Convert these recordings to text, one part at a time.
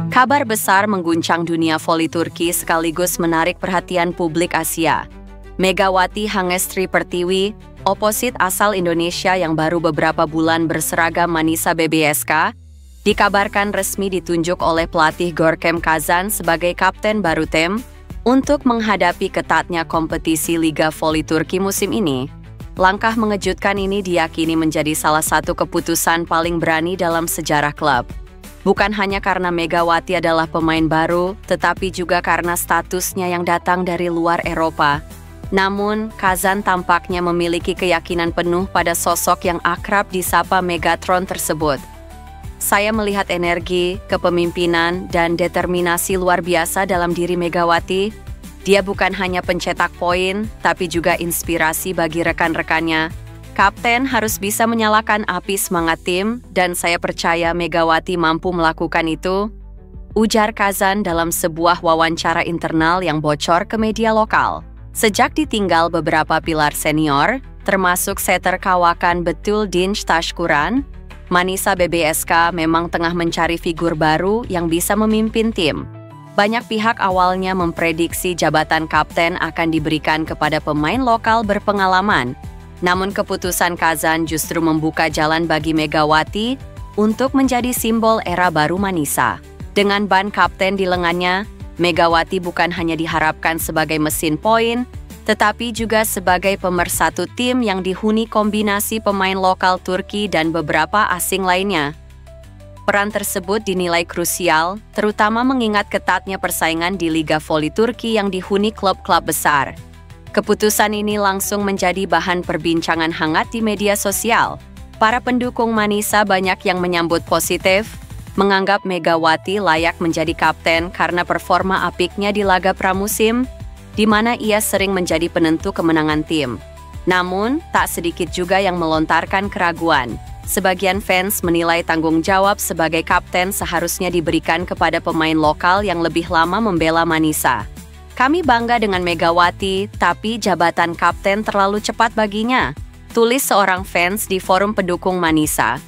Kabar besar mengguncang dunia voli Turki sekaligus menarik perhatian publik Asia. Megawati Hangestri Pertiwi, oposit asal Indonesia yang baru beberapa bulan berseragam Manisa BBSK, dikabarkan resmi ditunjuk oleh pelatih Görkem Kazan sebagai kapten baru tim untuk menghadapi ketatnya kompetisi Liga Voli Turki musim ini. Langkah mengejutkan ini diyakini menjadi salah satu keputusan paling berani dalam sejarah klub. Bukan hanya karena Megawati adalah pemain baru, tetapi juga karena statusnya yang datang dari luar Eropa. Namun, Kazan tampaknya memiliki keyakinan penuh pada sosok yang akrab disapa Megatron tersebut. Saya melihat energi, kepemimpinan, dan determinasi luar biasa dalam diri Megawati. Dia bukan hanya pencetak poin, tapi juga inspirasi bagi rekan-rekannya. Kapten harus bisa menyalakan api semangat tim, dan saya percaya Megawati mampu melakukan itu, ujar Kazan dalam sebuah wawancara internal yang bocor ke media lokal. Sejak ditinggal beberapa pilar senior, termasuk setter kawakan Betul Dinç Taşkuran, Manisa BBSK memang tengah mencari figur baru yang bisa memimpin tim. Banyak pihak awalnya memprediksi jabatan kapten akan diberikan kepada pemain lokal berpengalaman. Namun keputusan Kazan justru membuka jalan bagi Megawati untuk menjadi simbol era baru Manisa. Dengan ban kapten di lengannya, Megawati bukan hanya diharapkan sebagai mesin poin, tetapi juga sebagai pemersatu tim yang dihuni kombinasi pemain lokal Turki dan beberapa asing lainnya. Peran tersebut dinilai krusial, terutama mengingat ketatnya persaingan di Liga Voli Turki yang dihuni klub-klub besar. Keputusan ini langsung menjadi bahan perbincangan hangat di media sosial. Para pendukung Manisa banyak yang menyambut positif, menganggap Megawati layak menjadi kapten karena performa apiknya di laga pramusim, di mana ia sering menjadi penentu kemenangan tim. Namun, tak sedikit juga yang melontarkan keraguan. Sebagian fans menilai tanggung jawab sebagai kapten seharusnya diberikan kepada pemain lokal yang lebih lama membela Manisa. Kami bangga dengan Megawati, tapi jabatan kapten terlalu cepat baginya, tulis seorang fans di forum pendukung Manisa.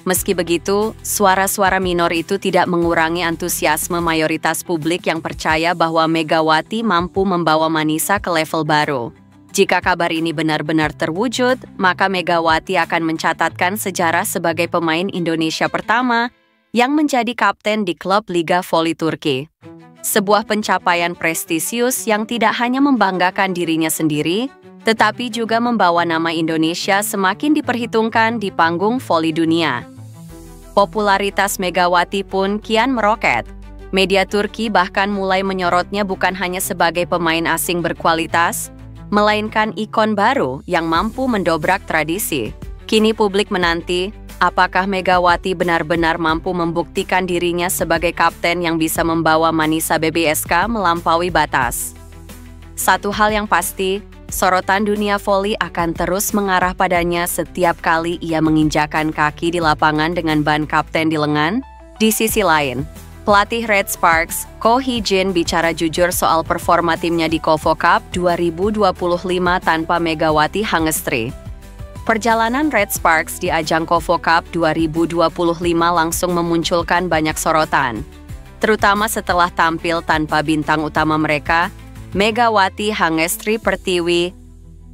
Meski begitu, suara-suara minor itu tidak mengurangi antusiasme mayoritas publik yang percaya bahwa Megawati mampu membawa Manisa ke level baru. Jika kabar ini benar-benar terwujud, maka Megawati akan mencatatkan sejarah sebagai pemain Indonesia pertama yang menjadi kapten di klub Liga Voli Turki. Sebuah pencapaian prestisius yang tidak hanya membanggakan dirinya sendiri, tetapi juga membawa nama Indonesia semakin diperhitungkan di panggung voli dunia. Popularitas Megawati pun kian meroket. Media Turki bahkan mulai menyorotnya bukan hanya sebagai pemain asing berkualitas, melainkan ikon baru yang mampu mendobrak tradisi. Kini publik menanti, apakah Megawati benar-benar mampu membuktikan dirinya sebagai kapten yang bisa membawa Manisa BBSK melampaui batas? Satu hal yang pasti, sorotan dunia voli akan terus mengarah padanya setiap kali ia menginjakan kaki di lapangan dengan ban kapten di lengan. Di sisi lain, pelatih Red Sparks, Ko Hee-jin bicara jujur soal performa timnya di Kovo Cup 2025 tanpa Megawati Hangestri. Perjalanan Red Sparks di ajang Kovo Cup 2025 langsung memunculkan banyak sorotan, terutama setelah tampil tanpa bintang utama mereka, Megawati Hangestri Pertiwi.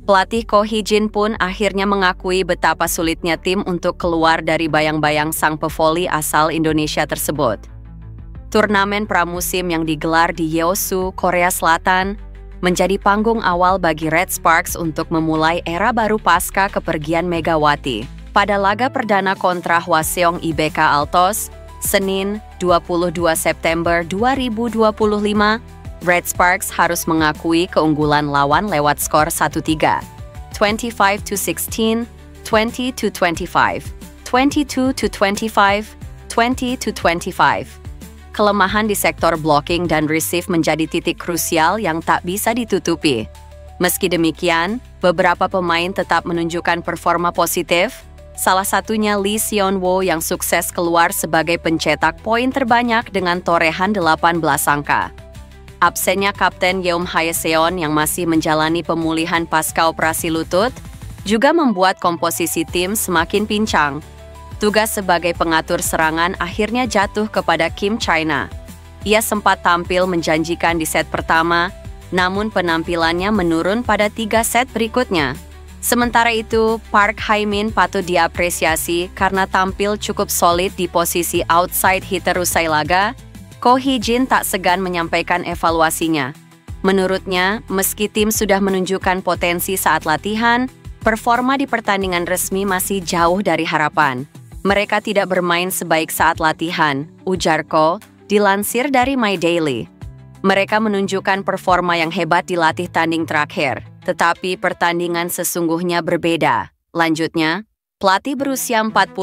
Pelatih Ko Hee-jin pun akhirnya mengakui betapa sulitnya tim untuk keluar dari bayang-bayang sang pevoli asal Indonesia tersebut. Turnamen pramusim yang digelar di Yeosu, Korea Selatan, menjadi panggung awal bagi Red Sparks untuk memulai era baru pasca kepergian Megawati. Pada laga perdana kontra Hwaseong IBK Altos, Senin, 22 September 2025, Red Sparks harus mengakui keunggulan lawan lewat skor 1-3, 25-16, 20-25, 22-25, 20-25. Kelemahan di sektor blocking dan receive menjadi titik krusial yang tak bisa ditutupi. Meski demikian, beberapa pemain tetap menunjukkan performa positif, salah satunya Lee Seon-woo yang sukses keluar sebagai pencetak poin terbanyak dengan torehan 18 angka. Absennya Kapten Yeom Hae-seon yang masih menjalani pemulihan pasca operasi lutut juga membuat komposisi tim semakin pincang. Tugas sebagai pengatur serangan akhirnya jatuh kepada Kim China. Ia sempat tampil menjanjikan di set pertama, namun penampilannya menurun pada 3 set berikutnya. Sementara itu, Park Hae-min patut diapresiasi karena tampil cukup solid di posisi outside hitter usai laga. Ko Hee-jin tak segan menyampaikan evaluasinya. Menurutnya, meski tim sudah menunjukkan potensi saat latihan, performa di pertandingan resmi masih jauh dari harapan. Mereka tidak bermain sebaik saat latihan, ujar Ko, dilansir dari My Daily. Mereka menunjukkan performa yang hebat di latih tanding terakhir, tetapi pertandingan sesungguhnya berbeda. Lanjutnya, pelatih berusia 45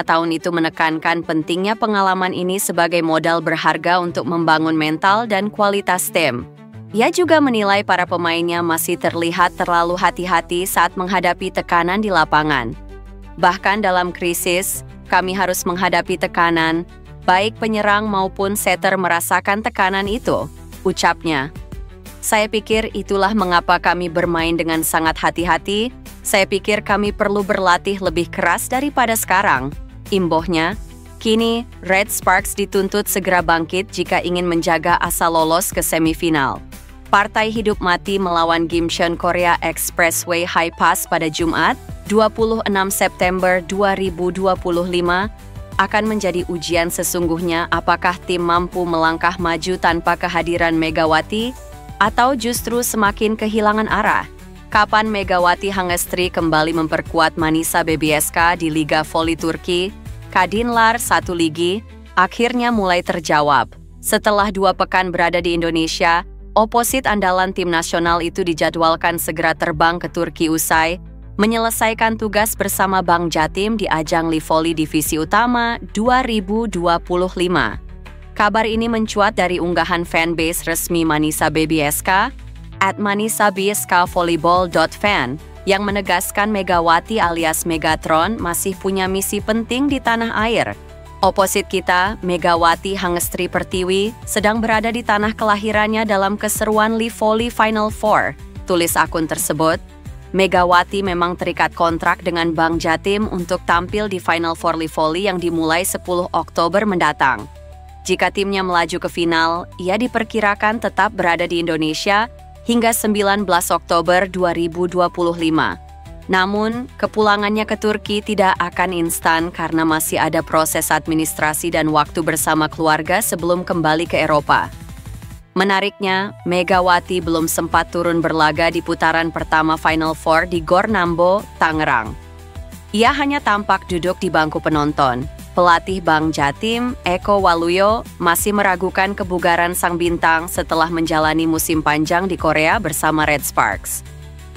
tahun itu menekankan pentingnya pengalaman ini sebagai modal berharga untuk membangun mental dan kualitas tim. Ia juga menilai para pemainnya masih terlihat terlalu hati-hati saat menghadapi tekanan di lapangan. Bahkan dalam krisis, kami harus menghadapi tekanan, baik penyerang maupun setter merasakan tekanan itu, ucapnya. Saya pikir itulah mengapa kami bermain dengan sangat hati-hati. Saya pikir kami perlu berlatih lebih keras daripada sekarang. Imbohnya, kini Red Sparks dituntut segera bangkit jika ingin menjaga asa lolos ke semifinal. Partai hidup mati melawan Gimcheon Korea Expressway High Pass pada Jumat, 26 September 2025, akan menjadi ujian sesungguhnya apakah tim mampu melangkah maju tanpa kehadiran Megawati atau justru semakin kehilangan arah. Kapan Megawati Hangestri kembali memperkuat Manisa BBSK di Liga Voli Turki, Kadinlar 1 Ligi, akhirnya mulai terjawab. Setelah 2 pekan berada di Indonesia, oposit andalan tim nasional itu dijadwalkan segera terbang ke Turki usai menyelesaikan tugas bersama Bang Jatim di ajang Livoli Divisi Utama 2025. Kabar ini mencuat dari unggahan fanbase resmi Manisa BBSK, @manisaBSKvolleyball.fan, yang menegaskan Megawati alias Megatron masih punya misi penting di tanah air. Oposit kita, Megawati Hangestri Pertiwi, sedang berada di tanah kelahirannya dalam keseruan Livoli Final Four, tulis akun tersebut. Megawati memang terikat kontrak dengan Bang Jatim untuk tampil di Final Four Livoli yang dimulai 10 Oktober mendatang. Jika timnya melaju ke final, ia diperkirakan tetap berada di Indonesia hingga 19 Oktober 2025. Namun, kepulangannya ke Turki tidak akan instan karena masih ada proses administrasi dan waktu bersama keluarga sebelum kembali ke Eropa. Menariknya, Megawati belum sempat turun berlaga di putaran pertama Final Four di Gor Nambo, Tangerang. Ia hanya tampak duduk di bangku penonton. Pelatih Bang Jatim, Eko Waluyo, masih meragukan kebugaran sang bintang setelah menjalani musim panjang di Korea bersama Red Sparks.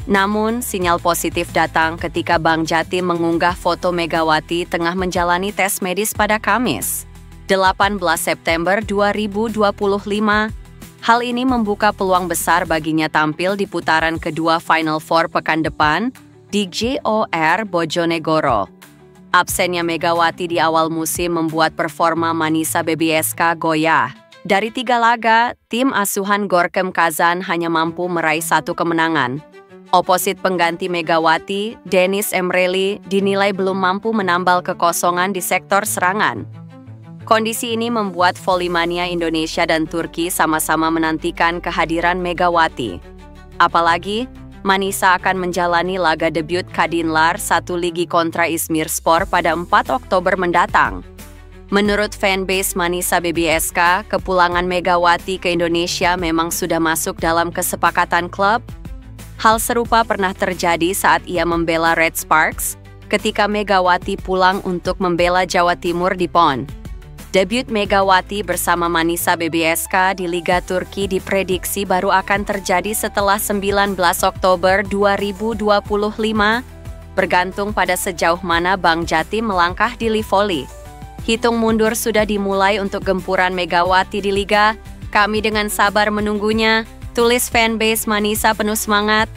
Namun, sinyal positif datang ketika Bang Jatim mengunggah foto Megawati tengah menjalani tes medis pada Kamis, 18 September 2025. Hal ini membuka peluang besar baginya tampil di putaran kedua Final Four pekan depan di GOR Bojonegoro. Absennya Megawati di awal musim membuat performa Manisa BBSK goyah. Dari 3 laga, tim asuhan Gorkem Kazan hanya mampu meraih 1 kemenangan. Oposit pengganti Megawati, Dennis Emreli, dinilai belum mampu menambal kekosongan di sektor serangan. Kondisi ini membuat Volley-mania Indonesia dan Turki sama-sama menantikan kehadiran Megawati. Apalagi, Manisa akan menjalani laga debut Kadinlar 1 Ligi kontra İzmirspor pada 4 Oktober mendatang. Menurut fanbase Manisa BBSK, kepulangan Megawati ke Indonesia memang sudah masuk dalam kesepakatan klub. Hal serupa pernah terjadi saat ia membela Red Sparks, ketika Megawati pulang untuk membela Jawa Timur di PON. Debut Megawati bersama Manisa BBSK di Liga Turki diprediksi baru akan terjadi setelah 19 Oktober 2025, bergantung pada sejauh mana Bang Jatim melangkah di Livoli. Hitung mundur sudah dimulai untuk gempuran Megawati di Liga, kami dengan sabar menunggunya, tulis fanbase Manisa penuh semangat.